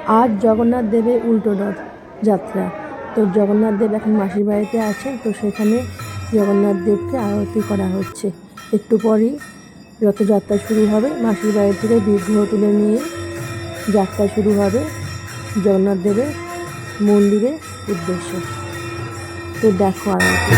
আজ জগন্নাথ দেবের উল্টো রথ যাত্রা। তো জগন্নাথ দেব এখন মাসির বাড়িতে আছেন, তো সেখানে জগন্নাথ দেবকে আরতি করা হচ্ছে। একটু পরেই রথযাত্রা শুরু হবে। মাসির বাড়ি থেকে বিগ্রহ তুলে নিয়ে যাত্রা শুরু হবে জগন্নাথ দেবের মন্দিরের উদ্দেশ্যে। তো দেখো আরতি।